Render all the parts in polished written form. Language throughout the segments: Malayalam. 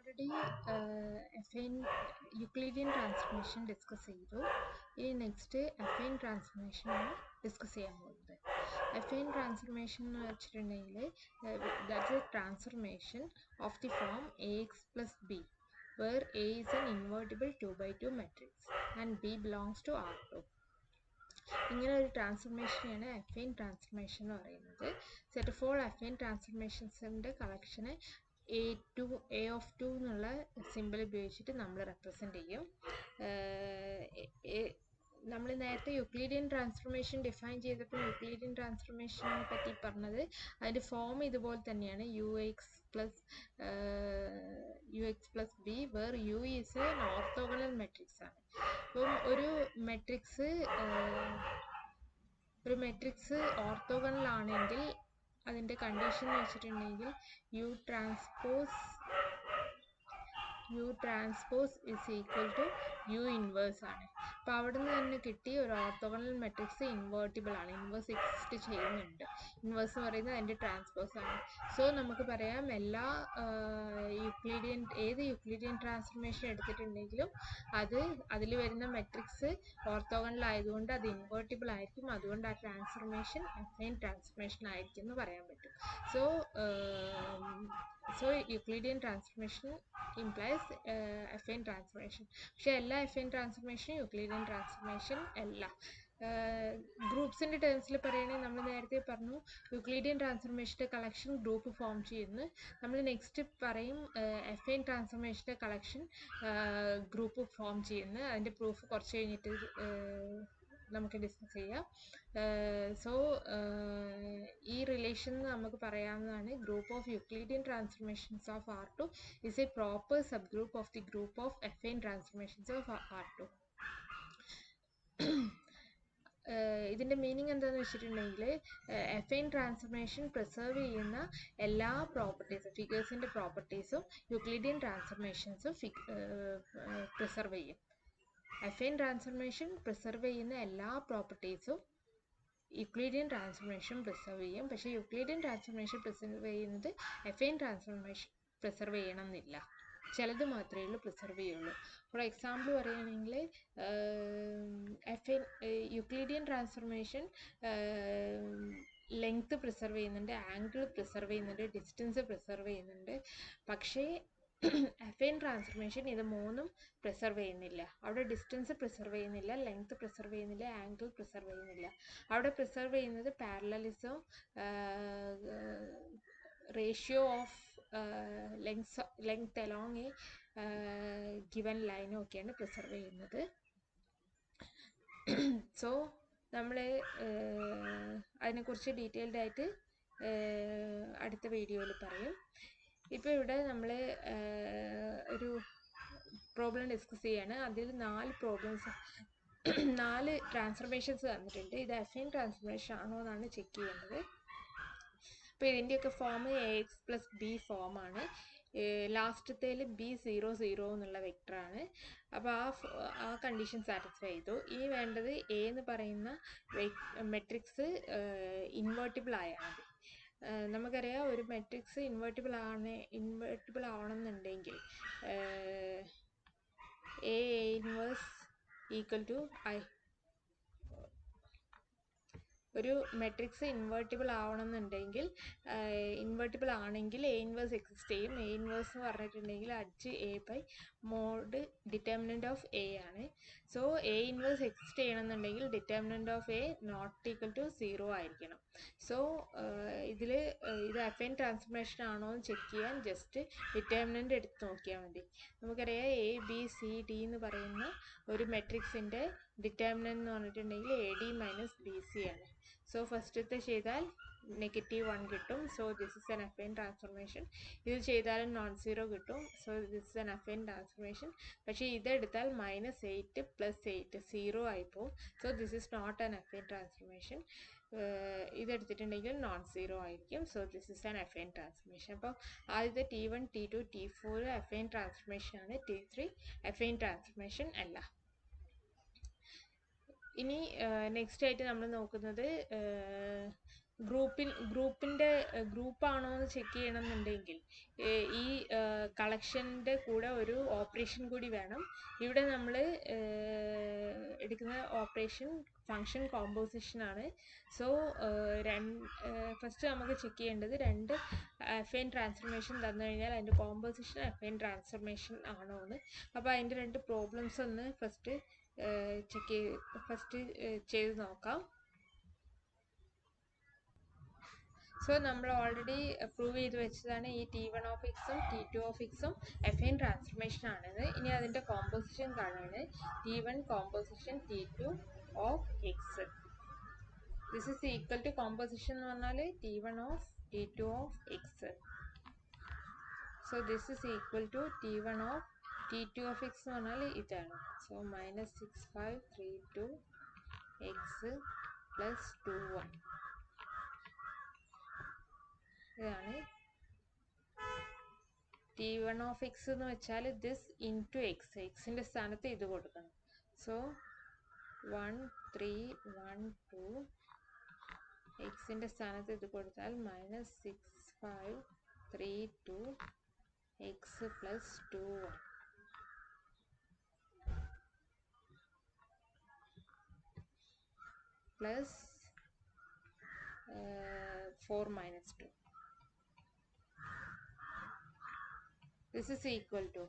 already affine Euclidean transformation discuss ചെയ്തു. ഇനി നെക്സ്റ്റ് affine transformation ആണ് ഡിസ്കസ് ചെയ്യാൻ പോകുന്നത്. affine transformation എന്ന് വെച്ചിട്ടുണ്ടെങ്കിൽ that's a transformation of the form ax plus b where A is an invertible 2x2 matrix and B belongs to R2. ഇങ്ങനെ ഒരു ട്രാൻസ്ഫർമേഷനെയാണ് അഫൈൻ ട്രാൻസ്ഫർമേഷൻ എന്ന് പറയുന്നത്. സെറ്റ് ഓഫ് ഓൾ അഫൈൻ ട്രാൻസ്ഫർമേഷൻസിൻ്റെ കളക്ഷനെ എ ഓഫ് ടു എന്നുള്ള സിമ്പിൾ ഉപയോഗിച്ചിട്ട് നമ്മൾ റെപ്രസെൻ്റ് ചെയ്യും. നമ്മൾ നേരത്തെ യൂക്ലിഡിയൻ ട്രാൻസ്ഫർമേഷൻ ഡിഫൈൻ ചെയ്തപ്പോൾ യൂക്ലിഡിയൻ ട്രാൻസ്ഫർമേഷനെ പറ്റി പറഞ്ഞത് അതിൻ്റെ ഫോം ഇതുപോലെ തന്നെയാണ് U X plus B where U is a orthogonal matrix ആണ്. അപ്പം ഒരു മെട്രിക്സ് ഓർത്തോഗണൽ ആണെങ്കിൽ അതിൻ്റെ കണ്ടീഷൻ എന്ന് വെച്ചിട്ടുണ്ടെങ്കിൽ U transpose is equal to U inverse ആണ്. അപ്പോൾ അവിടെ നിന്ന് തന്നെ കിട്ടി ഒരു ഓർത്തോഗണൽ മെട്രിക്സ് ഇൻവേർട്ടിബിൾ ആണ്, ഇൻവേഴ്സ് എക്സിസ്റ്റ് ചെയ്യുന്നുണ്ട്. ഇൻവേഴ്സ് എന്ന് പറയുന്നത് അതിൻ്റെ ട്രാൻസ്പോസ് ആണ്. സോ നമുക്ക് പറയാം എല്ലാ ഏത് യൂക്ലിഡിയൻ ട്രാൻസ്ഫർമേഷൻ എടുത്തിട്ടുണ്ടെങ്കിലും അതിൽ വരുന്ന മെട്രിക്സ് ഓർത്തോഗണൽ ആയതുകൊണ്ട് അത് ഇൻവേർട്ടിബിൾ ആയിരിക്കും. അതുകൊണ്ട് ആ ട്രാൻസ്ഫർമേഷൻ അഫൈൻ ട്രാൻസ്ഫർമേഷൻ ആയിരിക്കും എന്ന് പറയാൻ പറ്റും. So Euclidean transformation implies affine transformation. പക്ഷേ എല്ലാ affine ട്രാൻസ്ഫർമേഷനും യൂക്ലിഡിയൻ ട്രാൻസ്ഫർമേഷൻ അല്ല. ഗ്രൂപ്പ്സിൻ്റെ ടേംസിൽ പറയുകയാണെങ്കിൽ നമ്മൾ നേരത്തെ പറഞ്ഞു യൂക്ലിഡിയൻ ട്രാൻസ്ഫർമേഷൻ്റെ കളക്ഷൻ ഗ്രൂപ്പ് ഫോം ചെയ്യുന്നു. നമ്മൾ നെക്സ്റ്റ് പറയും അഫൈൻ ട്രാൻസ്ഫർമേഷൻ്റെ കളക്ഷൻ ഗ്രൂപ്പ് ഫോം ചെയ്യുന്നു. അതിൻ്റെ പ്രൂഫ് കുറച്ച് കഴിഞ്ഞിട്ട് നമുക്ക് ഡിസ്കസ് ചെയ്യാം. ഈ റിലേഷൻ നമുക്ക് പറയാവുന്നതാണ് group of Euclidean transformations of R2 is a proper subgroup of the group of affine transformations of R2. ഇതിൻ്റെ മീനിങ് എന്താണെന്ന് വെച്ചിട്ടുണ്ടെങ്കിൽ അഫൈൻ ട്രാൻസ്ഫർമേഷൻ പ്രിസർവ് ചെയ്യുന്ന എല്ലാ പ്രോപ്പർട്ടീസും ഫിഗേഴ്സിൻ്റെ പ്രോപ്പർട്ടീസും യൂക്ലിഡിയൻ ട്രാൻസ്ഫർമേഷൻസും പ്രിസർവ് ചെയ്യും. അഫൈൻ ട്രാൻസ്ഫർമേഷൻ പ്രിസർവ് ചെയ്യുന്ന എല്ലാ പ്രോപ്പർട്ടീസും യൂക്ലിഡിയൻ ട്രാൻസ്ഫർമേഷൻ പ്രിസർവ് ചെയ്യും. പക്ഷേ യൂക്ലിഡിയൻ ട്രാൻസ്ഫർമേഷൻ പ്രിസർവ് ചെയ്യുന്നത് അഫൈൻ ട്രാൻസ്ഫർമേഷൻ പ്രിസർവ് ചെയ്യണമെന്നില്ല. ചിലത് മാത്രമേ ഉള്ളൂ പ്രിസർവ് ചെയ്യുള്ളൂ. ഫോർ എക്സാമ്പിൾ പറയുകയാണെങ്കിൽ യൂക്ലിഡിയൻ ട്രാൻസ്ഫർമേഷൻ ലെങ്ത് പ്രിസർവ് ചെയ്യുന്നുണ്ട്, ആംഗിൾ പ്രിസർവ് ചെയ്യുന്നുണ്ട്, ഡിസ്റ്റൻസ് പ്രിസർവ് ചെയ്യുന്നുണ്ട്. പക്ഷേ അഫൈൻ ട്രാൻസ്ഫർമേഷൻ ഇത് മൂന്നും പ്രിസർവ് ചെയ്യുന്നില്ല. അവിടെ ഡിസ്റ്റൻസ് പ്രിസർവ് ചെയ്യുന്നില്ല, ലെങ്ത് പ്രിസർവ് ചെയ്യുന്നില്ല, ആംഗിൾ പ്രിസർവ് ചെയ്യുന്നില്ല. അവിടെ പ്രിസർവ് ചെയ്യുന്നത് parallelism, ratio of length along A given ലൈനും ഒക്കെയാണ് പ്രിസർവ് ചെയ്യുന്നത്. സോ നമ്മൾ അതിനെക്കുറിച്ച് ഡീറ്റെയിൽഡ് ആയിട്ട് അടുത്ത വീഡിയോയിൽ പറയും. ഇപ്പോൾ ഇവിടെ നമ്മൾ ഒരു പ്രോബ്ലം ഡിസ്കസ് ചെയ്യാണ്. അതിൽ 4 ട്രാൻസ്ഫർമേഷൻസ് തന്നിട്ടുണ്ട്. ഇത് അഫൈൻ ട്രാൻസ്ഫർമേഷൻ ആണോ എന്നാണ് ചെക്ക് ചെയ്യുന്നത്. അപ്പോൾ ഇതിൻ്റെയൊക്കെ ഫോം AX plus B ഫോമാണ്. ലാസ്റ്റത്തേൽ B00 എന്നുള്ള വെക്ടറാണ്. അപ്പോൾ ആ കണ്ടീഷൻ സാറ്റിസ്ഫൈ ചെയ്തു. ഇനി വേണ്ടത് A എന്ന് പറയുന്ന മെട്രിക്സ് ഇൻവേർട്ടിബിൾ ആയാൽ മതി. നമുക്കറിയാം ഒരു മെട്രിക്സ് ഇൻവേർട്ടിബിൾ ആവണമെന്നുണ്ടെങ്കിൽ A ഇൻവേഴ്സ് ഈക്വൽ ടു ഒരു മെട്രിക്സ് ഇൻവേർട്ടിബിൾ ആവണമെന്നുണ്ടെങ്കിൽ A ഇൻവേഴ്സ് എക്സിസ്റ്റ് ചെയ്യും. A ഇൻവേഴ്സ് എന്ന് പറഞ്ഞിട്ടുണ്ടെങ്കിൽ adj A by mod determinant of A ആണ്. സോ A ഇൻവേഴ്സ് എക്സിസ്റ്റ് ചെയ്യണമെന്നുണ്ടെങ്കിൽ determinant of A not equal to 0 ആയിരിക്കണം. സോ ഇത് അഫൈൻ ട്രാൻസ്ഫർമേഷൻ ആണോ എന്ന് ചെക്ക് ചെയ്യാൻ ജസ്റ്റ് ഡിറ്റർമിനൻ്റ് എടുത്ത് നോക്കിയാൽ മതി. നമുക്കറിയാം ABCD എന്ന് പറയുന്ന ഒരു മെട്രിക്സിൻ്റെ ഡിറ്റർമിനൻ്റ് എന്ന് പറഞ്ഞിട്ടുണ്ടെങ്കിൽ AD മൈനസ് BC ആണ്. സോ ഫസ്റ്റത്തെ ചെയ്താൽ -1 കിട്ടും. So this is an affine transformation. ഇത് ചെയ്താലും non-zero കിട്ടും. So this is an affine transformation. പക്ഷേ ഇതെടുത്താൽ -8 + 8 0 ആയിപ്പോവും. So this is not an affine transformation. ഇതെടുത്തിട്ടുണ്ടെങ്കിൽ non-zero ആയിരിക്കും. So this is an affine transformation. അപ്പോൾ ആദ്യത്തെ T1 T2 T4 affine transformation ആണ്. T3 അഫൈൻ ട്രാൻസ്ഫർമേഷൻ അല്ല. ഇനി നെക്സ്റ്റ് ആയിട്ട് നമ്മൾ നോക്കുന്നത് ഗ്രൂപ്പാണോ എന്ന് ചെക്ക് ചെയ്യണമെന്നുണ്ടെങ്കിൽ ഈ കളക്ഷൻ്റെ കൂടെ ഒരു ഓപ്പറേഷൻ കൂടി വേണം. ഇവിടെ നമ്മൾ എടുക്കുന്ന ഓപ്പറേഷൻ ഫങ്ഷൻ കോമ്പോസിഷൻ ആണ്. സോ ഫസ്റ്റ് നമുക്ക് ചെക്ക് ചെയ്യേണ്ടത് രണ്ട് അഫൈൻ ട്രാൻസ്ഫർമേഷൻ തന്നു കഴിഞ്ഞാൽ അതിൻ്റെ കോമ്പോസിഷൻ അഫൈൻ ട്രാൻസ്ഫർമേഷൻ ആണോ എന്ന്. അപ്പോൾ അതിൻ്റെ രണ്ട് പ്രോബ്ലംസ് ഒന്ന് ഫസ്റ്റ് ചെയ്ത് നോക്കാം. സോ നമ്മൾ ഓൾറെഡി പ്രൂവ് ചെയ്ത് വെച്ചതാണ് ഈ T1 of Xും T2 of Xും അഫൈൻ ട്രാൻസ്ഫർമേഷൻ ആണെന്ന്. ഇനി അതിൻ്റെ കോമ്പോസിഷൻ കാണുകയാണ്. T1 composition T2 of X. This is equal to composition എന്ന് പറഞ്ഞാൽ T1 of T2 of X. So this is equal to T1 of T2 of X എന്ന് പറഞ്ഞാൽ ഇതാണ്. സോ -6532 X പ്ലസ് 21 ഇതാണ് T1 of X എന്ന് വെച്ചാൽ ദിസ് ഇൻറ്റു എക്സ്, എക്സിൻ്റെ സ്ഥാനത്ത് ഇത് കൊടുക്കണം. സോ 1312 എക്സിൻ്റെ സ്ഥാനത്ത് ഇത് കൊടുത്താൽ -6532 X plus 21 plus 4 - 2. This is equal to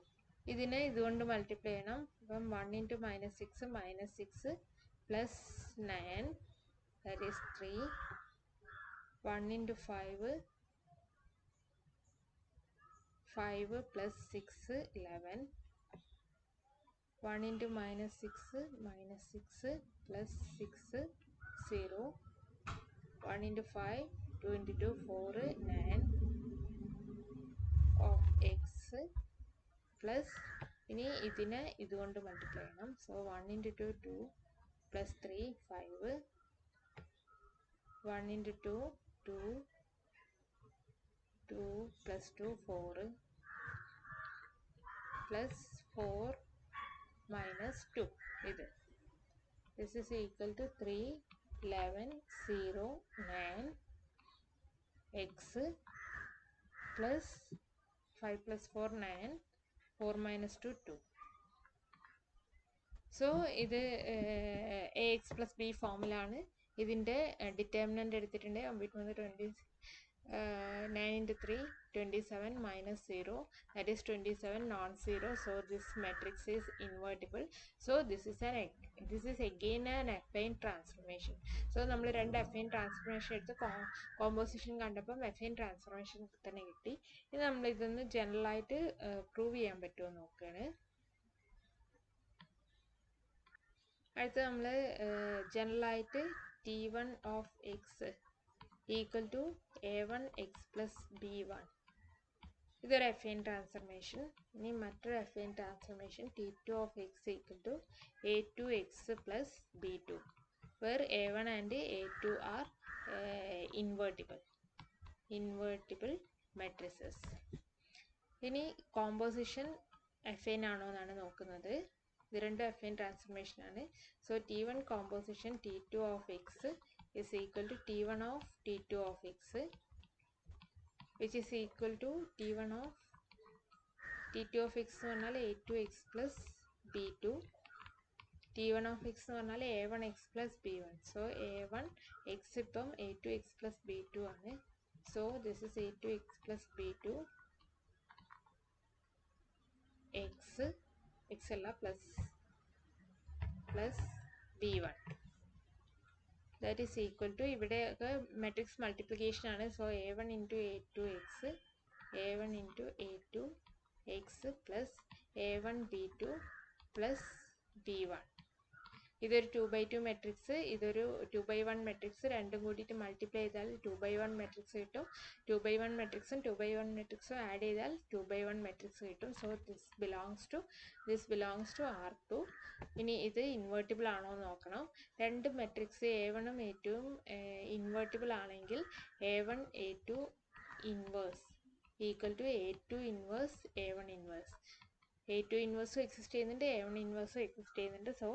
ഇതിനെ ഇതുകൊണ്ട് മൾട്ടിപ്ലൈ ചെയ്യണം. അപ്പം 1 × -6 -6 plus 9 that is 3. 1 × 5 5 plus 6 11. 1 × -6 -6 plus 6 0. 1 × 5 2 × 2 4 9 of X plus ഇനി ഇതിനെ ഇതുകൊണ്ട് മൾട്ടിപ്ലൈ ചെയ്യണം. So 1 × 2 2 plus 3 5. 1 × 2 2 2 പ്ലസ് 2 4 പ്ലസ് 4 - 2 ഇത്. This is equal to 3 11 0 9 X plus 5 plus 4 9 4 - 2 2. So ഇത് AX + B ഫോമിലാണ്. ഇതിൻ്റെ ഡിറ്റർമിനൻ്റ് എടുത്തിട്ടുണ്ട്. Computer 9 × 3 27 -0 that is 27 non-zero. So this matrix is invertible. So this is again an affine transformation. So നമ്മൾ രണ്ട് affine transformation എടുത്ത് കോമ്പോസിഷൻ കണ്ടപ്പം affine transformation തന്നെ കിട്ടി. ഇനി നമ്മൾ ഇതൊന്ന് ജനറലായിട്ട് പ്രൂവ് ചെയ്യാൻ പറ്റുമോ നോക്കുകയാണ്. അടുത്ത് നമ്മൾ ജനറലായിട്ട് T1 of X equal to A1 X plus B1 ഇതൊരു അഫൈൻ ട്രാൻസ്ഫർമേഷൻ. ഇനി മറ്റൊരു affine transformation T2 of X equal to A2 X plus B2 where A1 and A2 are invertible matrices. ഇനി കോമ്പോസിഷൻ അഫൈൻ ആണോ എന്നാണ് നോക്കുന്നത്. ഇത് രണ്ട് അഫൈൻ ട്രാൻസ്ഫർമേഷൻ ആണ്. So T1 composition T2 of X is equal to T1 of T2 of X which is equal to T1 of T2 of X എന്ന് പറഞ്ഞാൽ A2 X plus B2. T1 of X എന്ന് പറഞ്ഞാൽ A1 X plus B1. So A1 X ഇപ്പം A2 X plus B2 ആണ്. So this is A2 X plus B2 X അല്ല plus B1. That is equal to ഇവിടെയൊക്കെ മെട്രിക്സ് മൾട്ടിപ്ലിക്കേഷൻ ആണ്. So A1 × A2 X A1 × A2 X plus A1 B2 plus B1. ഇതൊരു 2/2 മെട്രിക്സ്, ഇതൊരു 2/1 മെട്രിക്സ്. രണ്ടും കൂടിയിട്ട് മൾട്ടിപ്ലൈ ചെയ്താൽ 2/1 മെട്രിക്സ് കിട്ടും. 2/1 മെട്രിക്സും 2/1 മെട്രിക്സും ആഡ് ചെയ്താൽ 2/1 മെട്രിക്സ് കിട്ടും. So this belongs to R2. ഇനി ഇത് ഇൻവേർട്ടിബിൾ ആണോ എന്ന് നോക്കണം. രണ്ട് മെട്രിക്സ് A1 ഉം A2 ഉം ഇൻവേർട്ടിബിൾ ആണെങ്കിൽ A1 A2 inverse equal to A2 inverse A1 inverse. A2 ഇൻവേഴ്സും എക്സിസ്റ്റ് ചെയ്യുന്നുണ്ട്, A1 ഇൻവേഴ്സും എക്സിസ്റ്റ് ചെയ്യുന്നുണ്ട്. സോ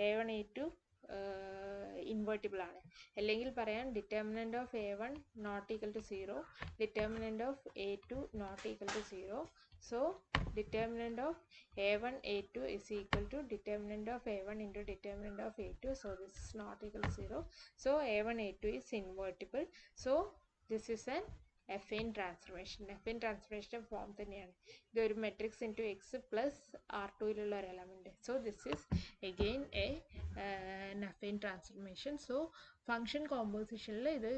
A1 A2 ഇൻവേർട്ടിബിൾ ആണ്. അല്ലെങ്കിൽ പറയാം determinant of A1 not equal to 0, determinant of A2 not equal to 0. So determinant of A1 A2 is equal to determinant of A1 into determinant of A2. So this is not equal to 0. So A1 A2 is invertible. So this is an affine transformation. Affine transformation form തന്നെയാണ്. ഇതൊരു matrix into X plus R2 ഒരു element. So this is again an affine transformation. So function composition ഇത്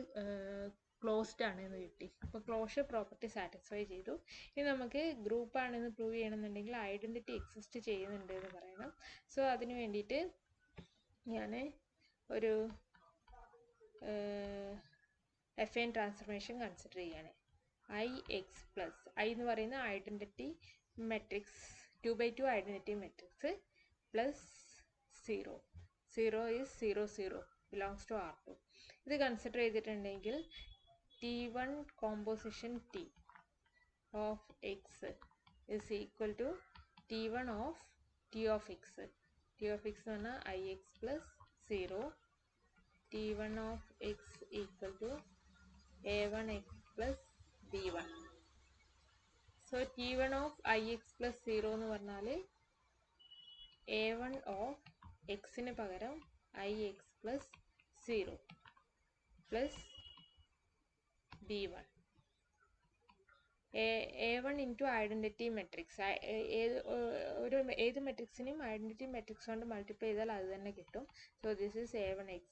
ക്ലോസ്ഡ് ആണെന്ന് കിട്ടി. അപ്പോൾ ക്ലോഷർ പ്രോപ്പർട്ടി സാറ്റിസ്ഫൈ ചെയ്തു. ഇനി നമുക്ക് ഗ്രൂപ്പ് ആണെന്ന് പ്രൂവ് ചെയ്യണമെന്നുണ്ടെങ്കിൽ ഐഡൻറ്റിറ്റി എക്സിസ്റ്റ് ചെയ്യുന്നുണ്ട് എന്ന് പറയണം. സോ അതിന് വേണ്ടിയിട്ട് ഞാൻ ഒരു affine ട്രാൻസ്ഫർമേഷൻ കൺസിഡർ ചെയ്യാണ്. IX പ്ലസ് I എന്ന് പറയുന്ന identity matrix 2x2 identity matrix plus 0. 0 is 0 0 belongs to R2. ഇത് കൺസിഡർ ചെയ്തിട്ടുണ്ടെങ്കിൽ T1 composition T of X is equal to T1 of T of X. T of X എന്ന് പറഞ്ഞാൽ IX plus 0. T1 of X equal to A1X plus B1. So T1 of IX plus 0 എന്ന് പറഞ്ഞാൽ A1 of Xന് പകരം IX plus 0 plus B1. A1 into identity matrix. ഏത് മെട്രിക്സിനെയും ഐഡൻറ്റിറ്റി മെട്രിക്സ് കൊണ്ട് മൾട്ടിപ്ലൈ ചെയ്താൽ അത് തന്നെ കിട്ടും. So this is A1X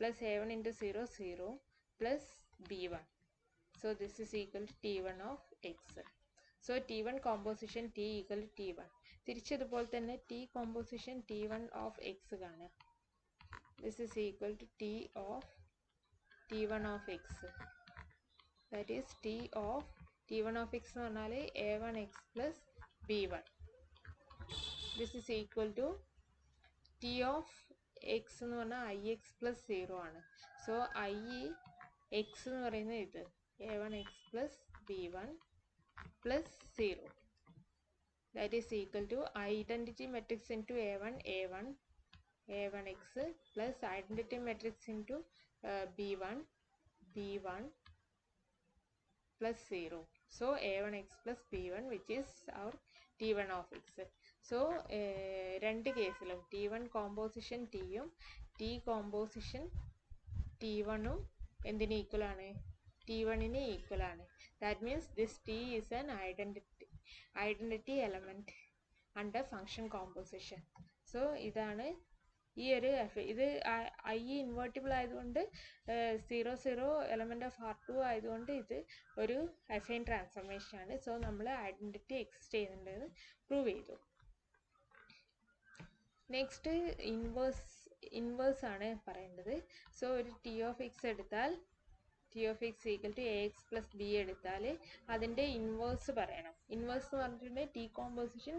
plus A1 into 0 0 plus B1. So this is equal to T1 of X. So T1 composition T equal to T1. തിരിച്ചതുപോലെ തന്നെ T composition T1 of X കാണുക. This is equal to T of T1 of X. That is T of T1 of X എന്ന് പറഞ്ഞാൽ A1X plus B1. This is equal to T of X എന്ന് പറഞ്ഞാൽ IX plus 0 ആണ്. സോ IX എന്ന് പറയുന്നത് ഇത് A1X plus B1 plus 0. That is equal to identity matrix into A1 A1 A1X plus identity matrix into B1 B1 plus 0. So A1X plus B1 which is our T1 of X. So രണ്ട് കേസിലും T1 കോമ്പോസിഷൻ Tയും T കോമ്പോസിഷൻ T1ഉം എന്തിന് ഈക്വൽ ആണ്? T1ന് ഈക്വൽ ആണ്. That means this T is an identity element under function composition. So ഇതാണ് ഈ ഒരു ഇത് I ഇൻവേർട്ടിബിൾ ആയതുകൊണ്ട് 0 0 എലമെന്റ് ഓഫ് R2 ആയതുകൊണ്ട് ഇത് ഒരു അഫൈൻ ട്രാൻസ്ഫർമേഷൻ ആണ്. സോ നമ്മൾ ഐഡൻറ്റിറ്റി എക്സിസ്റ്റ് ചെയ്യുന്നുണ്ടെന്ന് പ്രൂവ് ചെയ്തു. നെക്സ്റ്റ് ഇൻവേഴ്സ് ആണ് പറയേണ്ടത്. സോ ഒരു T of X എടുത്താൽ T of X equal to AX plus B എടുത്താൽ അതിൻ്റെ ഇൻവേഴ്സ് പറയണം. ഇൻവേഴ്സ് എന്ന് പറഞ്ഞിട്ടുണ്ടെങ്കിൽ T composition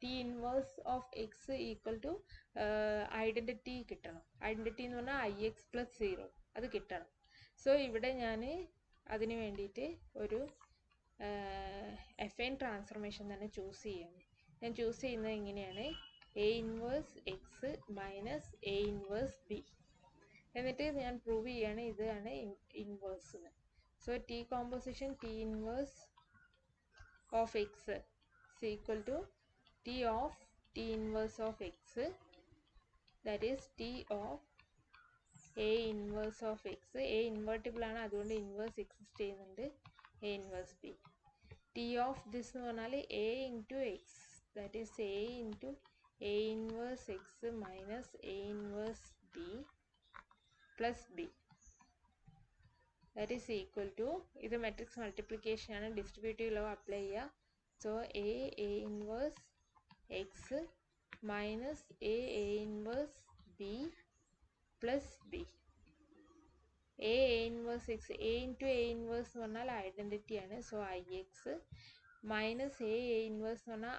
T inverse of X equal to identity കിട്ടണം. ഐഡൻറ്റിറ്റി എന്ന് പറഞ്ഞാൽ IX plus 0 അത് കിട്ടണം. സോ ഇവിടെ ഞാൻ അതിന് വേണ്ടിയിട്ട് ഒരു അഫൈൻ ട്രാൻസ്ഫർമേഷൻ തന്നെ ചൂസ് ചെയ്യാണ്. ഞാൻ ചൂസ് ചെയ്യുന്നത് ഇങ്ങനെയാണ്: A inverse X minus A inverse B. എന്നിട്ട് ഞാൻ പ്രൂവ് ചെയ്യാണ് ഇതാണ് inverse. So T composition T inverse of X is equal to T of T inverse of X, that is T of A inverse of X. A invertible ആണ്, അതുകൊണ്ട് ഇൻവേഴ്സ് എക്സിസ്റ്റ് ചെയ്യുന്നുണ്ട്. A inverse B. T of this എന്ന് പറഞ്ഞാൽ A into X, that is A into A inverse X minus A inverse B plus B. That is equal to, ഇത് മെട്രിക്സ് മൾട്ടിപ്ലിക്കേഷൻ ആണ്, ഡിസ്ട്രിബ്യൂട്ടീവ് ലോ അപ്ലൈ ചെയ്യുക. So A inverse X minus A inverse B plus B. A inverse X, A into A inverse എന്ന് പറഞ്ഞാൽ ഐഡൻറ്റിറ്റി ആണ്. So IX minus A inverse എന്ന് പറഞ്ഞാൽ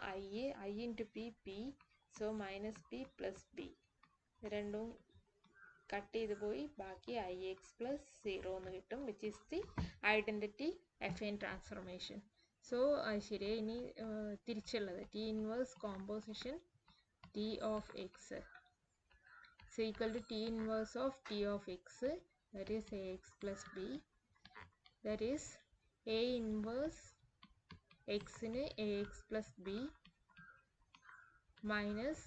I into P P. So minus P plus B. രണ്ടും കട്ട് ചെയ്ത് പോയി ബാക്കി IX plus 0 എന്ന് കിട്ടും, which is the identity affine transformation. So ശരി, ഇനി തിരിച്ചുള്ളത് T inverse composition T of X So equal to T inverse of T of X, that is Ax plus B, that is A inverse X in Ax plus B minus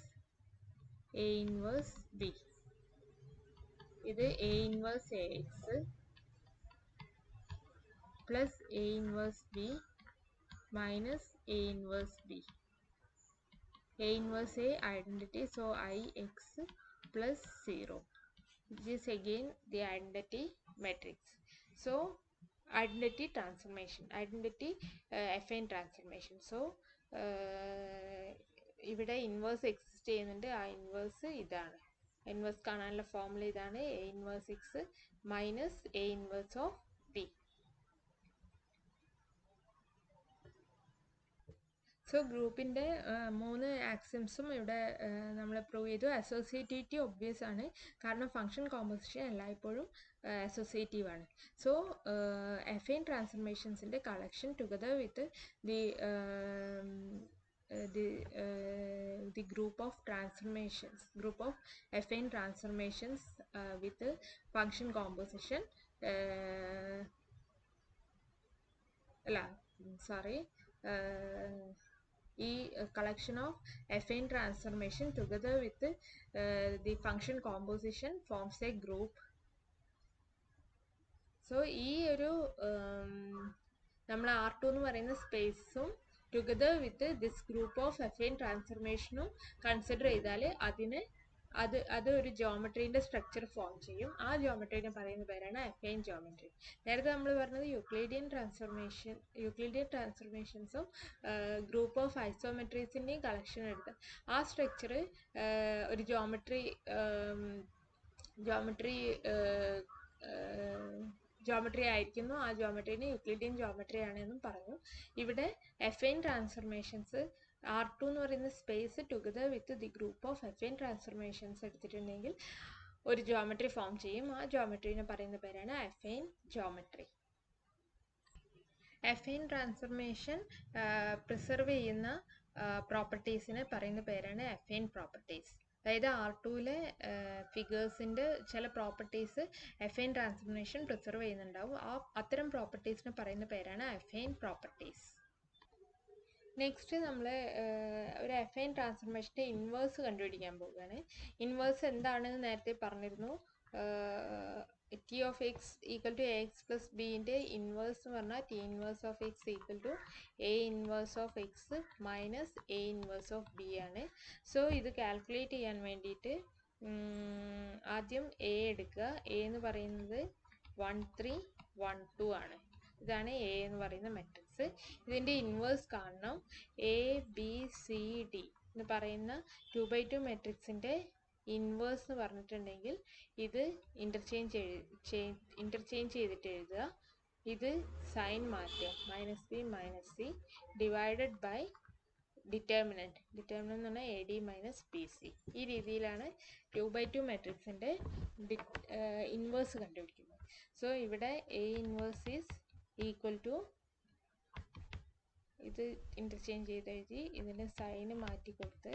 A inverse B. ഇത് A inverse Ax plus A inverse B minus A inverse B. A inverse A identity, so Ix plus 0, which is again the identity matrix. So identity transformation, identity affine transformation. So ഇവിടെ ഇൻവേഴ്സ് എക്സിസ്റ്റ് ചെയ്യുന്നുണ്ട്. ആ ഇൻവേഴ്സ് ഇതാണ്, ഇൻവേഴ്സ് കാണാനുള്ള ഫോർമുല ഇതാണ്, A inverse X minus A inverse of P. So ഗ്രൂപ്പിൻ്റെ 3 ആക്സിംസും ഇവിടെ നമ്മൾ പ്രൂവ് ചെയ്തു. അസോസിയേറ്റിവിറ്റി ഒബ്വിയസ് ആണ്, കാരണം ഫംഗ്ഷൻ കോമ്പോസിഷൻ എല്ലായ്പ്പോഴും അസോസിയേറ്റീവ് ആണ്. സോ അഫൈൻ ട്രാൻസ്ഫർമേഷൻസിൻ്റെ collection together with the group of transformations, group of affine transformations with function composition ഈ collection of affine transformation together with the function composition forms a group. So ഈ ഒരു നമ്മൾ R2 എന്ന് പറയുന്ന സ്പേസും together with this group of affine ട്രാൻസ്ഫർമേഷനും കൺസിഡർ ചെയ്താൽ അത് ഒരു ജോമെട്രീൻ്റെ സ്ട്രക്ചർ ഫോം ചെയ്യും. ആ ജോമെട്രീനെ പറയുന്ന പേരാണ് അഫൈൻ ജോമെട്രി. നേരത്തെ നമ്മൾ പറഞ്ഞത് യൂക്ലിഡിയൻ ട്രാൻസ്ഫർമേഷൻസും ഗ്രൂപ്പ് ഓഫ് ഐസോമെട്രീസിൻ്റെയും കളക്ഷൻ എടുത്ത് ആ സ്ട്രക്ചർ ഒരു ജോമെട്രി ആയിരിക്കുന്നു. ആ ജോമെട്രീനെ യൂക്ലിഡിയൻ ജോമെട്രി ആണെന്നും പറഞ്ഞു. ഇവിടെ അഫൈൻ ട്രാൻസ്ഫർമേഷൻസ് R2 എന്ന് പറയുന്ന space together with the group of affine transformations എടുത്തിട്ടുണ്ടെങ്കിൽ ഒരു ജോമെട്രി ഫോം ചെയ്യും. ആ ജോമെട്രീനെ പറയുന്ന പേരാണ് affine geometry. Affine transformation preserve ചെയ്യുന്ന പ്രോപ്പർട്ടീസിനെ പറയുന്ന പേരാണ് അഫൈൻ പ്രോപ്പർട്ടീസ്. അതായത് R2-ലെ ഫിഗേഴ്സിൻ്റെ ചില പ്രോപ്പർട്ടീസ് അഫൈൻ ട്രാൻസ്ഫർമേഷൻ പ്രിസർവ് ചെയ്യുന്നുണ്ടാവും. അത്തരം പ്രോപ്പർട്ടീസിനെ പറയുന്ന പേരാണ് അഫൈൻ പ്രോപ്പർട്ടീസ്. നെക്സ്റ്റ് നമ്മൾ ഒരു അഫൈൻ ട്രാൻസ്ഫർമേഷൻ്റെ ഇൻവേഴ്സ് കണ്ടുപിടിക്കാൻ പോവുകയാണ്. ഇൻവേഴ്സ് എന്താണെന്ന് നേരത്തെ പറഞ്ഞിരുന്നു. T of x equal to ax plus b ൻ്റെ ഇൻവേഴ്സ് എന്ന് പറഞ്ഞാൽ T inverse of x equal to A inverse of x minus A inverse of b ആണ്. സോ ഇത് കാൽക്കുലേറ്റ് ചെയ്യാൻ വേണ്ടിയിട്ട് ആദ്യം A എടുക്കുക. A എന്ന് പറയുന്നത് 1 3 1 2 ആണ്. ഇതാണ് A എന്ന് പറയുന്ന മെട്രിക്സ്. ഇതിൻ്റെ ഇൻവേഴ്സ് കാണണം. ABCD എന്ന് പറയുന്ന 2x2 മെട്രിക്സിൻ്റെ ഇൻവേഴ്സ് എന്ന് പറഞ്ഞിട്ടുണ്ടെങ്കിൽ ഇത് ഇൻ്റർചേഞ്ച് ചെയ്തിട്ട് എഴുതുക. ഇത് സൈൻ മാറ്റുക, -b - c divided by determinant എന്ന് പറഞ്ഞാൽ AD - BC. ഈ രീതിയിലാണ് 2x2 മെട്രിക്സിൻ്റെ ഇൻവേഴ്സ് കണ്ടുപിടിക്കുന്നത്. സോ ഇവിടെ A inverse is equal to, ഇത് ഇൻ്റർചേഞ്ച് ചെയ്ത് എഴുതി, ഇതിൻ്റെ സൈന് മാറ്റി കൊടുത്ത്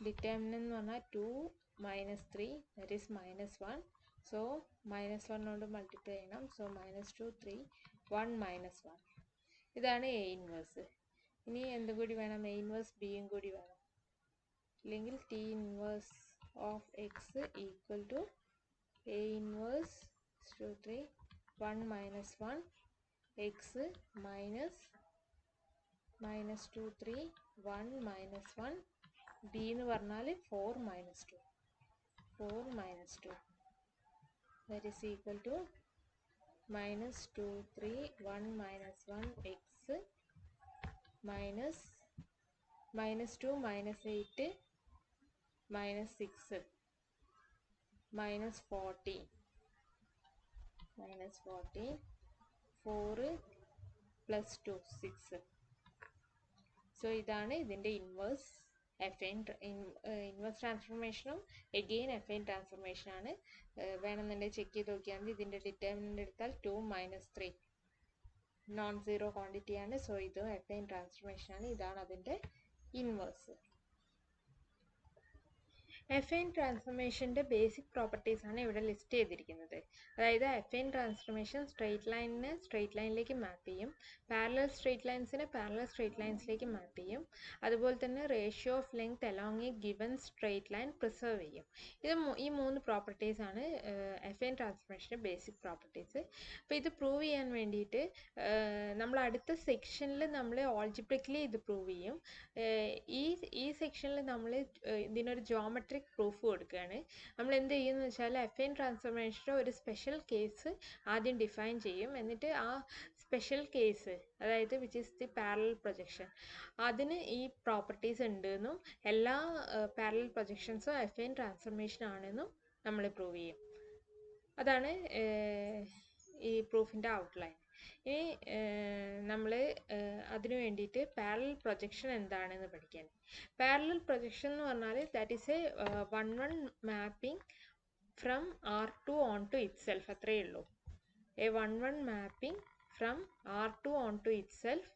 ഡിറ്റർമിനൻ്റ് എന്ന് പറഞ്ഞാൽ 2 - 3 that is -1. സോ -1 കൊണ്ട് മൾട്ടിപ്ലൈ ചെയ്യണം. സോ -2 3 1 -1. ഇതാണ് A ഇൻവേഴ്സ്. ഇനി എന്തും കൂടി വേണം, A ഇൻവേഴ്സ് ബിയും കൂടി വേണം. ഇല്ലെങ്കിൽ T inverse of x equal to A inverse 2 3 1 -1 x minus -2 3 1 -1 b എന്ന് പറഞ്ഞാൽ 4 -2 that is equal to -2 3 1 -1 x minus -2 -8 -6 -14 4 plus 2 6. So ഇതാണ് ഇതിൻ്റെ ഇൻവേഴ്സ്. ഇൻവേഴ്സ് ട്രാൻസ്ഫർമേഷനും എഗെയിൻ അഫൈൻ ട്രാൻസ്ഫർമേഷനാണ്. വേണമെന്നുണ്ടെങ്കിൽ ചെക്ക് ചെയ്ത് നോക്കിയാൽ മതി. ഇതിൻ്റെ ഡിറ്റർമിനൻ്റ് എടുത്താൽ 2 - 3 നോൺ സീറോ ക്വാണ്ടിറ്റിയാണ്. സോ ഇത് അഫൈൻ ട്രാൻസ്ഫർമേഷനാണ്. ഇതാണ് അതിൻ്റെ ഇൻവേഴ്സ്. എഫൈൻ ട്രാൻസ്ഫോർമേഷൻ്റെ ബേസിക് പ്രോപ്പർട്ടീസ് ആണ് ഇവിടെ ലിസ്റ്റ് ചെയ്തിരിക്കുന്നത്. അതായത് എഫൈൻ ട്രാൻസ്ഫോർമേഷൻ സ്ട്രെയിറ്റ് ലൈനിനെ സ്ട്രെയിറ്റ് ലൈനിലേക്ക് മാപ്പ് ചെയ്യും, പാരലൽ സ്ട്രെയിറ്റ് ലൈൻസിനെ പാരലൽ സ്ട്രെയിറ്റ് ലൈൻസിലേക്ക് മാപ്പ് ചെയ്യും, അതുപോലെ തന്നെ ratio of length along A given straight line preserve ചെയ്യും. ഈ മൂന്ന് പ്രോപ്പർട്ടീസ് ആണ് എഫൈൻ ട്രാൻസ്ഫോർമേഷൻ്റെ ബേസിക് പ്രോപ്പർട്ടീസ്. അപ്പോൾ ഇത് പ്രൂവ് ചെയ്യാൻ വേണ്ടിയിട്ട് നമ്മൾ അടുത്ത സെക്ഷനിൽ നമ്മൾ ഓൾജിബ്രിക്കലി ഇത് പ്രൂവ് ചെയ്യും. ഈ സെക്ഷനിൽ നമ്മൾ ഇതിനൊരു ജോമെട്രിക് പ്രൂഫ് കൊടുക്കുകയാണ്. നമ്മൾ എന്ത് ചെയ്യുമെന്ന് വെച്ചാൽ എഫൈൻ ട്രാൻസ്ഫോർമേഷൻ്റെ ഒരു സ്പെഷ്യൽ കേസ് ആദ്യം ഡിഫൈൻ ചെയ്യും. എന്നിട്ട് ആ സ്പെഷ്യൽ കേസ്, അതായത് which is the parallel projection, അതിന് ഈ പ്രോപ്പർട്ടീസ് ഉണ്ടെന്നും എല്ലാ പാരലൽ പ്രൊജക്ഷൻസും എഫൈൻ ട്രാൻസ്ഫോർമേഷൻ ആണെന്നും നമ്മൾ പ്രൂവ് ചെയ്യും. അതാണ് ഈ പ്രൂഫിൻ്റെ ഔട്ട്ലൈൻ. ഇനി നമ്മൾ അതിനു വേണ്ടിയിട്ട് പാരലൽ പ്രൊജക്ഷൻ എന്താണെന്ന് പഠിക്കാൻ. പാരലൽ പ്രൊജക്ഷൻ എന്ന് പറഞ്ഞാൽ that is a one mapping from R2 onto itself, അത്രയേ ഉള്ളൂ. A one mapping from R2 onto itself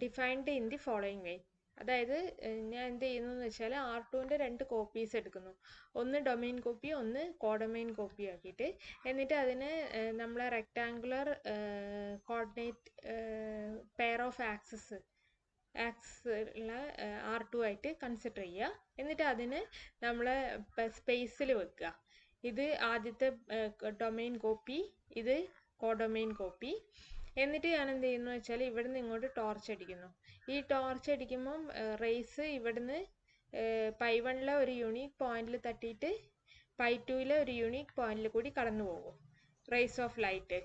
defined in the following way. അതായത് ഞാൻ എന്ത് ചെയ്യുന്നു എന്ന് വെച്ചാൽ R2ൻ്റെ രണ്ട് കോപ്പീസ് എടുക്കുന്നു, ഒന്ന് ഡൊമെയിൻ കോപ്പി ഒന്ന് കോഡൊമെയിൻ കോപ്പി ആക്കിയിട്ട്. എന്നിട്ട് അതിനെ നമ്മളെ rectangular coordinate pair of access ഉള്ള R2 ആയിട്ട് കൺസിഡർ ചെയ്യുക. എന്നിട്ട് അതിനെ നമ്മളെ സ്പേസിൽ വെക്കുക. ഇത് ആദ്യത്തെ ഡൊമെയിൻ കോപ്പി, ഇത് കോഡൊമെയിൻ കോപ്പി. എന്നിട്ട് ഞാൻ എന്ത് ചെയ്യുന്നു വെച്ചാൽ ഇവിടുന്ന് ഇങ്ങോട്ട് ടോർച്ച് അടിക്കുന്നു. ഈ ടോർച്ച് അടിക്കുമ്പം റേസ് ഇവിടുന്ന് π1 ഒരു യൂണീക്ക് പോയിന്റിൽ തട്ടിയിട്ട് π2 ഒരു യൂണീക്ക് പോയിന്റിൽ കൂടി കടന്നു പോകും റേസ് ഓഫ് ലൈറ്റ്.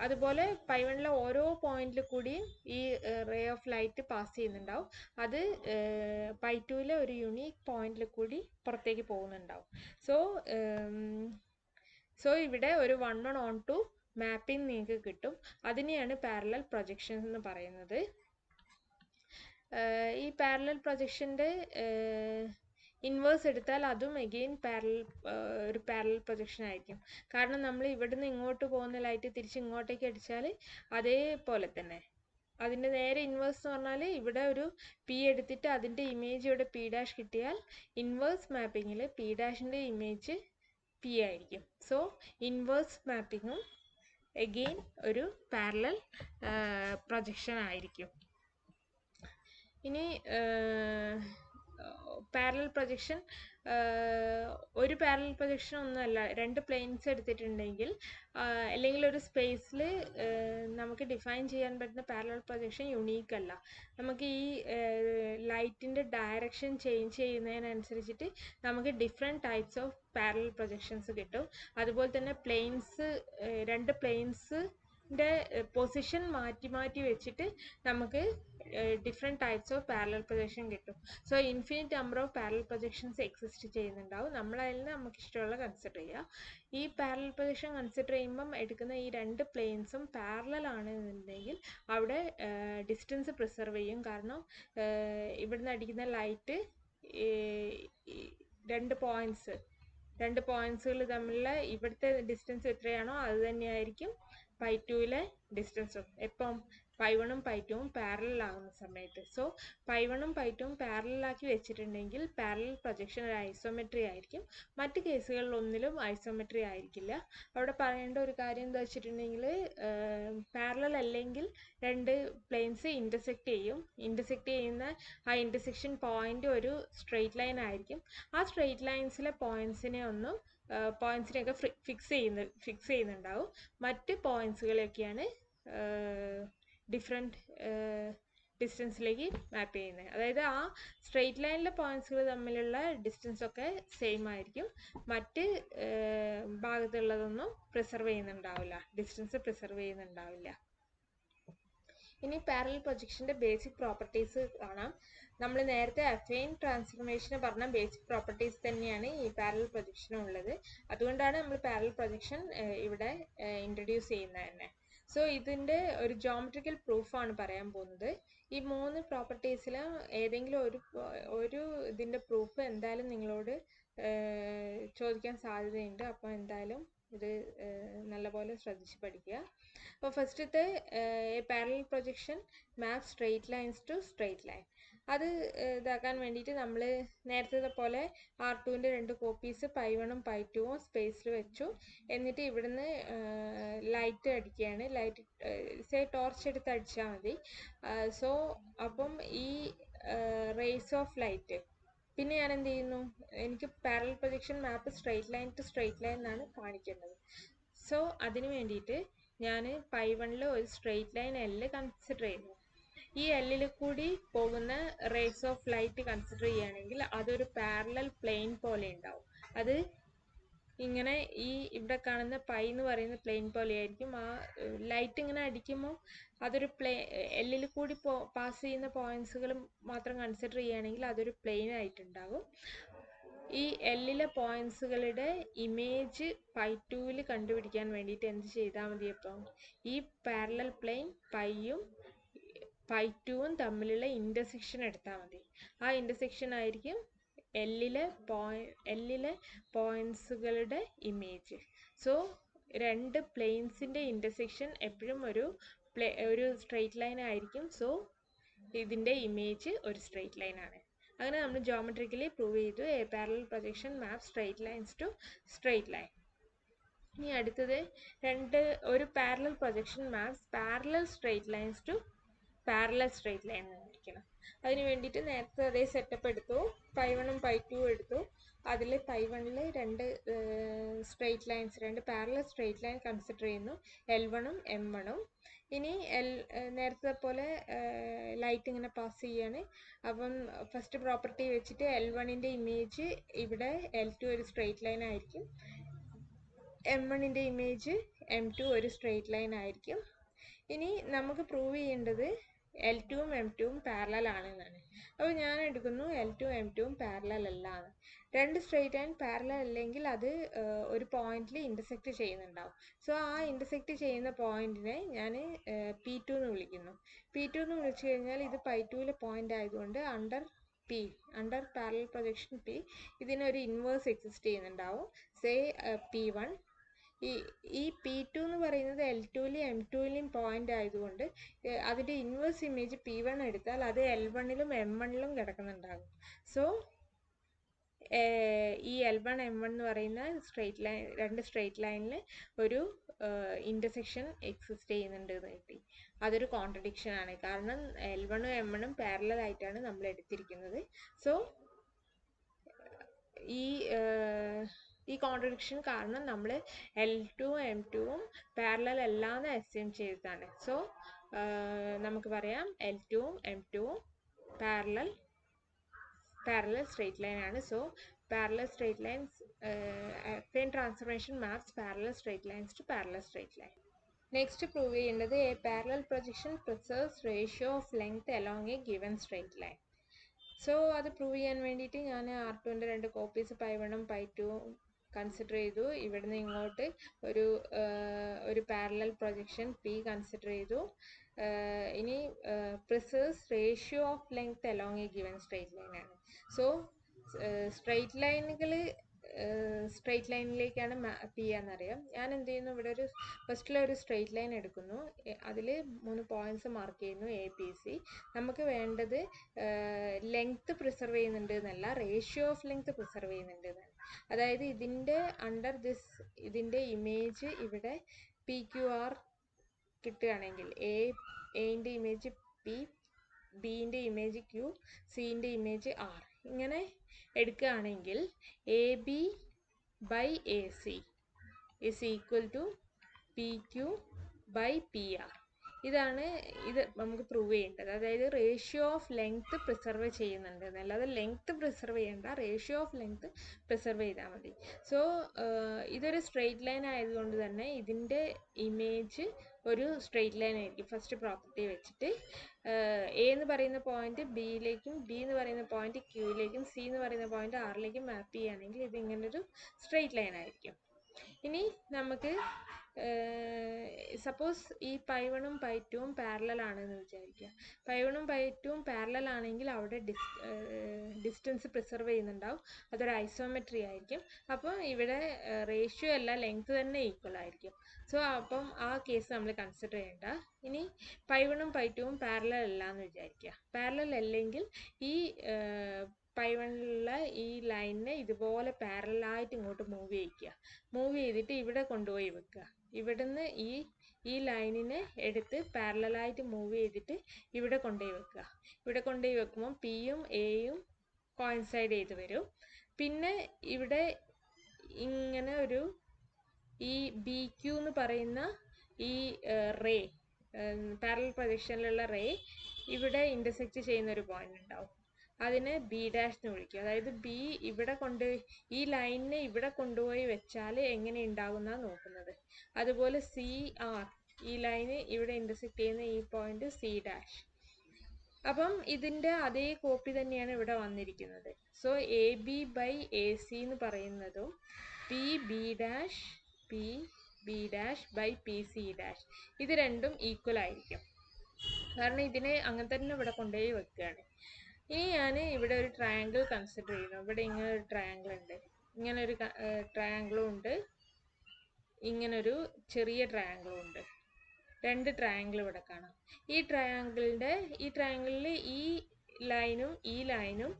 അതുപോലെ π1 ഓരോ പോയിന്റിൽ കൂടിയും ഈ റേ ഓഫ് ലൈറ്റ് പാസ് ചെയ്യുന്നുണ്ടാവും. അത് π2 ഒരു യൂണീക്ക് പോയിന്റിൽ കൂടി പുറത്തേക്ക് പോകുന്നുണ്ടാവും. സോ ഇവിടെ ഒരു 1:1 മാപ്പിംഗ് നിങ്ങൾക്ക് കിട്ടും. അതിനെയാണ് പാരലൽ പ്രൊജക്ഷൻ എന്ന് പറയുന്നത്. ഈ പാരലൽ പ്രൊജക്ഷൻ്റെ ഇൻവേഴ്സ് എടുത്താൽ അതും എഗെയിൻ ഒരു പാരലൽ പ്രൊജക്ഷൻ ആയിരിക്കും. കാരണം നമ്മൾ ഇവിടുന്ന് ഇങ്ങോട്ട് പോകുന്ന ലൈറ്റ് തിരിച്ച് ഇങ്ങോട്ടേക്ക് അടിച്ചാൽ അതേപോലെ തന്നെ അതിൻ്റെ നേരെ ഇൻവേഴ്സ് എന്ന് പറഞ്ഞാൽ ഇവിടെ ഒരു പി എടുത്തിട്ട് അതിൻ്റെ ഇമേജ് ഇവിടെ P' കിട്ടിയാൽ ഇൻവേഴ്സ് മാപ്പിങ്ങിൽ P' ഇമേജ് P ആയിരിക്കും. സോ ഇൻവേഴ്സ് മാപ്പിങ്ങും എഗെയിൻ ഒരു പാരലൽ പ്രൊജക്ഷൻ ആയിരിക്കും. ഇനി പാരലൽ പ്രൊജക്ഷൻ ഒരു പാരലൽ പ്രൊജക്ഷൻ ഒന്നുമല്ല, രണ്ട് പ്ലെയിൻസ് എടുത്തിട്ടുണ്ടെങ്കിൽ അല്ലെങ്കിൽ ഒരു സ്പേസിൽ നമുക്ക് ഡിഫൈൻ ചെയ്യാൻ പറ്റുന്ന പാരലൽ പ്രൊജക്ഷൻ യുണീക്ക് അല്ല. നമുക്ക് ഈ ലൈറ്റിൻ്റെ ഡയറക്ഷൻ ചേഞ്ച് ചെയ്യുന്നതിനനുസരിച്ചിട്ട് നമുക്ക് different types of parallel projections കിട്ടും. അതുപോലെ തന്നെ രണ്ട് പ്ലെയിൻസിൻ്റെ പൊസിഷൻ മാറ്റി മാറ്റി വെച്ചിട്ട് നമുക്ക് different types of parallel projection കിട്ടും. So infinite number of parallel projections exist ചെയ്യുന്നുണ്ടാവും. നമ്മളതിൽ നമുക്ക് ഇഷ്ടമുള്ള കൺസിഡർ ചെയ്യുക. ഈ പാരലൽ പ്രൊജക്ഷൻ കൺസിഡർ ചെയ്യുമ്പം എടുക്കുന്ന ഈ രണ്ട് പ്ലെയിൻസും പാരലൽ ആണെന്നുണ്ടെങ്കിൽ അവിടെ ഡിസ്റ്റൻസ് പ്രിസർവ് ചെയ്യും. കാരണം ഇവിടുന്ന് അടിക്കുന്ന ലൈറ്റ് രണ്ട് പോയിന്റ്സുകൾ തമ്മിലുള്ള ഇവിടുത്തെ ഡിസ്റ്റൻസ് എത്രയാണോ അത് തന്നെയായിരിക്കും π2 ഡിസ്റ്റൻസും. എപ്പം π1 π2 പാരലൽ ആകുന്ന സമയത്ത്. സോ π1 π2 പാരലലാക്കി വെച്ചിട്ടുണ്ടെങ്കിൽ പാരലൽ പ്രൊജക്ഷൻ ഒരു ഐസോമെട്രി ആയിരിക്കും. മറ്റ് കേസുകളിൽ ഒന്നിലും ഐസോമെട്രി ആയിരിക്കില്ല. അവിടെ പറയേണ്ട ഒരു കാര്യം എന്താ വെച്ചിട്ടുണ്ടെങ്കിൽ പാരലൽ അല്ലെങ്കിൽ രണ്ട് പ്ലെയിൻസ് ഇൻ്റർസെക്റ്റ് ചെയ്യുന്ന ആ ഇൻ്റർസെക്ഷൻ പോയിന്റ് ഒരു സ്ട്രെയിറ്റ് ലൈൻ ആയിരിക്കും. ആ സ്ട്രെയിറ്റ് ലൈൻസിലെ പോയിന്റ്സിനെയൊക്കെ ഫിക്സ് ചെയ്യുന്നുണ്ടാവും. മറ്റ് പോയിന്റ്സുകളൊക്കെയാണ് ഡിഫറെൻറ്റ് ഡിസ്റ്റൻസിലേക്ക് മാപ്പ് ചെയ്യുന്നത്. അതായത് ആ സ്ട്രെയിറ്റ് ലൈനിലെ പോയിന്റ്സുകൾ തമ്മിലുള്ള ഡിസ്റ്റൻസ് ഒക്കെ സെയിം ആയിരിക്കും. മറ്റ് ഭാഗത്തുള്ളതൊന്നും ഡിസ്റ്റൻസ് പ്രിസർവ് ചെയ്യുന്നുണ്ടാവില്ല. ഇനി പാരലൽ പ്രൊജക്ഷൻ്റെ ബേസിക് പ്രോപ്പർട്ടീസ് കാണാം. നമ്മൾ നേരത്തെ അഫൈൻ ട്രാൻസ്ഫോർമേഷന് പറഞ്ഞ ബേസിക് പ്രോപ്പർട്ടീസ് തന്നെയാണ് ഈ പാരലൽ പ്രൊജക്ഷനും ഉള്ളത്. അതുകൊണ്ടാണ് നമ്മൾ പാരലൽ പ്രൊജക്ഷൻ ഇവിടെ ഇൻട്രൊഡ്യൂസ് ചെയ്യുന്നത് തന്നെ. സോ ഇതിൻ്റെ ഒരു ജോമെട്രിക്കൽ പ്രൂഫാണ് പറയാൻ പോകുന്നത്. ഈ മൂന്ന് പ്രോപ്പർട്ടീസിലും ഏതെങ്കിലും ഒരു ഇതിൻ്റെ പ്രൂഫ് എന്തായാലും നിങ്ങളോട് ചോദിക്കാൻ സാധ്യതയുണ്ട്. അപ്പോൾ എന്തായാലും ഇത് നല്ലപോലെ ശ്രദ്ധിച്ച് പഠിക്കുക. അപ്പോൾ ഫസ്റ്റത്തെ parallel projection map straight lines to straight line. അത് ഇതാക്കാൻ വേണ്ടിയിട്ട് നമ്മൾ നേരത്തെ പോലെ R2ൻ്റെ 2 കോപ്പീസ് π1ഉം π2ഉം സ്പേസിൽ വെച്ചു. എന്നിട്ട് ഇവിടുന്ന് ലൈറ്റ് അടിക്കുകയാണ്. ലൈറ്റ് ടോർച്ച് എടുത്ത് അടിച്ചാൽ മതി. സോ അപ്പം ഈ റേസ് ഓഫ് ലൈറ്റ് പിന്നെ ഞാൻ എന്ത് ചെയ്യുന്നു, എനിക്ക് parallel projection map straight line to straight line എന്നാണ് കാണിക്കേണ്ടത്. സോ അതിന് വേണ്ടിയിട്ട് ഞാൻ π1ൽ ഒരു സ്ട്രെയിറ്റ് ലൈൻ L കൺസിഡർ ചെയ്യുന്നു. ഈ Lൽ കൂടി പോകുന്ന റേസ് ഓഫ് ലൈറ്റ് കൺസിഡർ ചെയ്യുകയാണെങ്കിൽ അതൊരു പാരലൽ പ്ലെയിൻ പോലെ ഉണ്ടാവും. അത് ഇങ്ങനെ ഈ ഇവിടെ കാണുന്ന പൈ എന്ന് പറയുന്ന പ്ലെയിൻ പോലെയായിരിക്കും. ആ ലൈറ്റ് ഇങ്ങനെ അടിക്കുമ്പോൾ അതൊരു Lൽ കൂടി പാസ് ചെയ്യുന്ന പോയിന്റ്സുകൾ മാത്രം കൺസിഡർ ചെയ്യുകയാണെങ്കിൽ അതൊരു പ്ലെയിൻ ആയിട്ടുണ്ടാകും. ഈ Lലെ പോയിന്റ്സുകളുടെ ഇമേജ് π2ൽ കണ്ടുപിടിക്കാൻ വേണ്ടിയിട്ട് എന്ത് ചെയ്താൽ മതി? അപ്പം ഈ പാരലൽ പ്ലെയിൻ പൈയും π2ഉം തമ്മിലുള്ള ഇൻ്റർസെക്ഷൻ എടുത്താൽ മതി. ആ ഇൻ്റർസെക്ഷൻ ആയിരിക്കും Lലെ പോയിന്റ്സുകളുടെ ഇമേജ്. സോ രണ്ട് പ്ലെയിൻസിൻ്റെ ഇൻ്റർസെക്ഷൻ എപ്പോഴും ഒരു സ്ട്രെയിറ്റ് ലൈൻ ആയിരിക്കും. സോ ഇതിൻ്റെ ഇമേജ് ഒരു സ്ട്രെയിറ്റ് ലൈൻ ആണ്. അങ്ങനെ നമ്മൾ ജോമെട്രിക്കലി പ്രൂവ് ചെയ്തു a parallel projection map straight lines to straight line. ഇനി അടുത്തത് ഒരു parallel projection maps parallel straight lines to parallel straight line ആയിരിക്കണം. അതിന് വേണ്ടിയിട്ട് നേരത്തെ അതേ സെറ്റപ്പ് എടുത്തു. π1ഉം π2ഉം എടുത്തു. അതിൽ π1ൽ രണ്ട് സ്ട്രെയിറ്റ് ലൈൻസ്, രണ്ട് പാരലൽ സ്ട്രെയിറ്റ് ലൈൻ കൺസിഡർ ചെയ്യുന്നു, L1ഉം M1ഉം. ഇനി നേരത്തെ പോലെ ലൈറ്റ് ഇങ്ങനെ പാസ് ചെയ്യാണ്. അപ്പം ഫസ്റ്റ് പ്രോപ്പർട്ടി വെച്ചിട്ട് L1ൻ്റെ ഇമേജ് ഇവിടെ L2 ഒരു സ്ട്രെയിറ്റ് ലൈൻ ആയിരിക്കും, M1ൻ്റെ ഇമേജ് M2 ഒരു സ്ട്രെയിറ്റ് ലൈൻ ആയിരിക്കും. ഇനി നമുക്ക് പ്രൂവ് ചെയ്യേണ്ടത് L2ഉം M2ഉം പാരലൽ ആണെന്നാണ്. അപ്പോൾ ഞാൻ എടുക്കുന്നു L2ഉം M2ഉം പാരലൽ അല്ല എന്ന്. രണ്ട് സ്ട്രെയിറ്റ് ലൈൻ പാരലൽ അല്ലെങ്കിൽ അത് ഒരു പോയിന്റിൽ ഇൻ്റർസെക്റ്റ് ചെയ്യുന്നുണ്ടാവും. സോ ആ ഇൻ്റർസെക്റ്റ് ചെയ്യുന്ന പോയിന്റിനെ ഞാൻ P2 എന്ന് വിളിക്കുന്നു. P2 എന്ന് വിളിച്ചു കഴിഞ്ഞാൽ ഇത് π2ലെ പോയിന്റ് ആയതുകൊണ്ട് അണ്ടർ പാരലൽ പ്രൊജക്ഷൻ P ഇതിനൊരു ഇൻവേഴ്സ് എക്സിസ്റ്റ് ചെയ്യുന്നുണ്ടാവും. Say P1. ഈ P2 എന്ന് പറയുന്നത് L2ലെയും M2ലെയും പോയിന്റ് ആയതുകൊണ്ട് അതിൻ്റെ ഇൻവേഴ്സ് ഇമേജ് P1 എടുത്താൽ അത് L1ലും M1ലും കിടക്കുന്നുണ്ടാകും. സോ ഈ L1 M1 എന്ന് പറയുന്ന സ്ട്രെയിറ്റ് ലൈൻ, രണ്ട് സ്ട്രെയിറ്റ് ലൈനിൽ ഒരു ഇൻ്റർസെക്ഷൻ എക്സിസ്റ്റ് ചെയ്യുന്നുണ്ട് എന്ന് കിട്ടി. അതൊരു കോൺട്രഡിക്ഷൻ ആണ്, കാരണം L1ഉം M1ഉം പാരലൽ ആയിട്ടാണ് നമ്മൾ എടുത്തിരിക്കുന്നത്. സോ ഈ കോൺട്രഡിക്ഷൻ കാരണം നമ്മൾ L2ഉം M2ഉം പാരലൽ അല്ലാന്ന് അസ്യൂം ചെയ്തതാണ്. സോ നമുക്ക് പറയാം L2ഉം M2ഉം പാരലൽ സ്ട്രെയിറ്റ് ലൈൻ ആണ്. So parallel straight lines affine transformation maps parallel straight lines to parallel straight line. Next prove ചെയ്യേണ്ടത് a parallel projection preserves ratio of length along a given straight line. So അത് പ്രൂവ് ചെയ്യാൻ വേണ്ടിയിട്ട് ഞാൻ R2ൻ്റെ 2 കോപ്പീസ് π1ഉം π2ഉം കൺസിഡർ ചെയ്തു. ഇവിടുന്ന് ഇങ്ങോട്ട് ഒരു പാരലൽ പ്രൊജക്ഷൻ P കൺസിഡർ ചെയ്തു. ഇനി preserves ratio of length along a given straight line ആണ്. സോ സ്ട്രെയിറ്റ് ലൈനിലേക്കാണ് മാപ്പ് ചെയ്യാന്നറിയാം. ഞാൻ എന്ത് ചെയ്യുന്നു, ഇവിടെ ഫസ്റ്റിലൊരു സ്ട്രെയിറ്റ് ലൈൻ എടുക്കുന്നു, അതിൽ 3 പോയിന്റ്സ് മാർക്ക് ചെയ്യുന്നു ABC. നമുക്ക് വേണ്ടത് ലെങ്ത് പ്രിസർവ് ചെയ്യുന്നുണ്ട് എന്നല്ല, റേഷ്യോ ഓഫ് ലെങ്ത് പ്രിസർവ് ചെയ്യുന്നുണ്ട് എന്നാണ്. അതായത് ഇതിൻ്റെ ഇമേജ് ഇവിടെ PQR കിട്ടുകയാണെങ്കിൽ എന്റെ ഇമേജ് P, ബിൻ്റെ ഇമേജ് Q, സിൻ്റെ ഇമേജ് R ഇങ്ങനെ എടുക്കുകയാണെങ്കിൽ AB by AC is equal to PQ by PR. ഇതാണ് നമുക്ക് പ്രൂവ് ചെയ്യേണ്ടത്. അതായത് റേഷ്യോ ഓഫ് ലെങ്ത് പ്രിസർവ് ചെയ്യുന്നുണ്ട് എന്നല്ലാതെ ലെങ്ത് പ്രിസർവ് ചെയ്യേണ്ട, റേഷ്യോ ഓഫ് ലെങ്ത് പ്രിസർവ് ചെയ്താൽ മതി. സോ ഇതൊരു സ്ട്രെയിറ്റ് ലൈൻ ആയതുകൊണ്ട് തന്നെ ഇതിൻ്റെ ഇമേജ് ഒരു സ്ട്രെയിറ്റ് ലൈൻ ആയിരിക്കും. ഫസ്റ്റ് പ്രോപ്പർട്ടി വെച്ചിട്ട് A എന്ന് പറയുന്ന പോയിന്റ് ബിയിലേക്കും B എന്ന് പറയുന്ന പോയിന്റ് Qയിലേക്കും C എന്ന് പറയുന്ന പോയിന്റ് Rലേക്കും മാപ്പ് ചെയ്യുകയാണെങ്കിൽ ഇത് ഇങ്ങനൊരു സ്ട്രെയിറ്റ് ലൈൻ ആയിരിക്കും. ഇനി നമുക്ക് സപ്പോസ് ഈ π1ഉം π2ഉം പാരലൽ ആണെന്ന് വിചാരിക്കുക. π1ഉം π2ഉം പാരലൽ ആണെങ്കിൽ അവിടെ ഡിസ്റ്റൻസ് പ്രിസർവ് ചെയ്യുന്നുണ്ടാവും. അതൊരു ഐസോമെട്രി ആയിരിക്കും. അപ്പോൾ ഇവിടെ റേഷ്യോ അല്ല, ലെങ്ത് തന്നെ ഈക്വൽ ആയിരിക്കും. സോ അപ്പം ആ കേസ് നമ്മൾ കൺസിഡർ ചെയ്യേണ്ട. ഇനി π1ഉം π2ഉം പാരലൽ അല്ല എന്ന് വിചാരിക്കുക. പാരലൽ അല്ലെങ്കിൽ ഈ π1ലുള്ള ഈ ലൈനിനെ ഇതുപോലെ പാരലായിട്ട് ഇങ്ങോട്ട് മൂവ് ചെയ്യിക്കുക. മൂവ് ചെയ്തിട്ട് ഇവിടെ കൊണ്ടുപോയി വെക്കുക. ഇവിടുന്ന് ഈ ലൈനിനെ എടുത്ത് പാരലായിട്ട് മൂവ് ചെയ്തിട്ട് ഇവിടെ കൊണ്ടുപോയി വെക്കുക. ഇവിടെ കൊണ്ടുപോയി വെക്കുമ്പോൾ പിയും എയും കോയിൻസൈഡ് ചെയ്ത് വരും. പിന്നെ ഇവിടെ ഇങ്ങനെ ഒരു ഈ ബി ക്യൂ എന്ന് പറയുന്ന ഈ റേ, പാരലൽ പ്രൊജക്ഷനിലുള്ള റേ ഇവിടെ ഇന്റർസെക്റ്റ് ചെയ്യുന്ന ഒരു പോയിന്റ് ഉണ്ടാവും. അതിനെ ബി ഡാഷ് എന്ന് വിളിക്കും. അതായത് ബി ഇവിടെ ഈ ലൈനിനെ ഇവിടെ കൊണ്ടുപോയി വെച്ചാൽ എങ്ങനെ ഉണ്ടാകുന്ന നോക്കുന്നത്. അതുപോലെ സി ആർ, ഈ ലൈന് ഇവിടെ ഇന്റർസെക്റ്റ് ചെയ്യുന്ന ഈ പോയിന്റ് സി ഡാഷ്. അപ്പം ഇതിന്റെ അതേ കോപ്പി തന്നെയാണ് ഇവിടെ വന്നിരിക്കുന്നത്. So A B by A C എന്ന് പറയുന്നതും P B dash by P C dash, ഇത് രണ്ടും ഈക്വൽ ആയിരിക്കും. കാരണം ഇതിനെ അങ്ങനെ തന്നെ ഇവിടെ കൊണ്ടുപോയി വെക്കുകയാണ്. ഇനി ഞാൻ ഇവിടെ ഒരു ട്രയാങ്കിൾ കൺസിഡർ ചെയ്യുന്നു. ഇവിടെ ഇങ്ങനെ ഒരു ട്രയാങ്കിൾ ഉണ്ട്, ഇങ്ങനൊരു ട്രയാങ്കിളും ഉണ്ട്, ഇങ്ങനൊരു ചെറിയ ട്രയാങ്കിളും ഉണ്ട്. രണ്ട് ട്രയാങ്കിൾ ഇവിടെ കാണാം. ഈ ട്രയാങ്കിളിൽ ഈ ലൈനും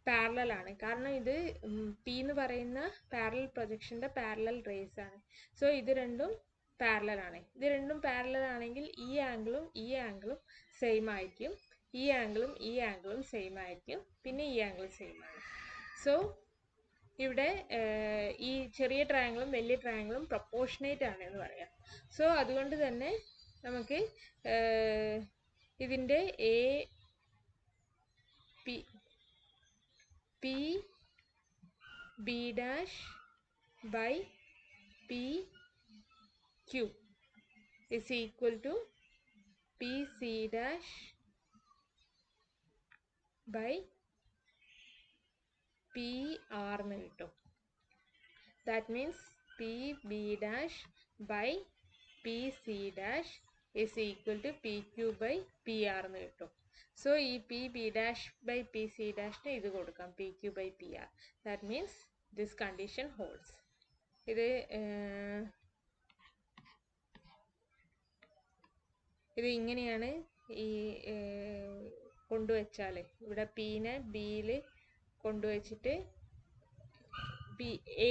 പാരലൽ ആണ്. കാരണം ഇത് പി എന്ന് പറയുന്ന പാരലൽ പ്രൊജക്ഷന്റെ പാരലൽ റേസ് ആണ്. സോ ഇത് രണ്ടും പാരലൽ ആണ്. ഇത് രണ്ടും പാരലൽ ആണെങ്കിൽ ഈ ആംഗിളും സെയിം ആയിരിക്കും. ഈ ആംഗിളും സെയിം ആയിരിക്കും. പിന്നെ ഈ ആംഗിൾ സെയിം ആണ്. സോ ഇവിടെ ഈ ചെറിയ ട്രയാങ്കിളും വലിയ ട്രയാങ്കിളും പ്രൊപ്പോർഷനേറ്റ് ആണ് എന്ന് പറയാം. സോ അതുകൊണ്ട് തന്നെ നമുക്ക് ഇതിൻ്റെ P B dash by P Q is equal to P C dash by P R എന്ന് കിട്ടും. That means P B dash by P C dash is equal to P Q by P R എന്ന് കിട്ടും. സോ ഈ P B dash by P C ഡാഷിന് ഇത് കൊടുക്കാം, P Q by P R. That means this condition holds. ഇത് ഇങ്ങനെയാണ് ഈ കൊണ്ടുവച്ചാൽ ഇവിടെ പിനെ ബിയിൽ കൊണ്ടുവച്ചിട്ട്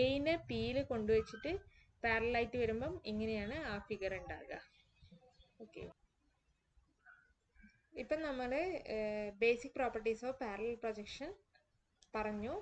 എനെ പിയിൽ കൊണ്ടുവച്ചിട്ട് പാരലായിട്ട് വരുമ്പം ഇങ്ങനെയാണ് ആ ഫിഗർ ഉണ്ടാകുക. ഓക്കെ, ഇപ്പം നമ്മൾ basic properties of parallel projection പറഞ്ഞു.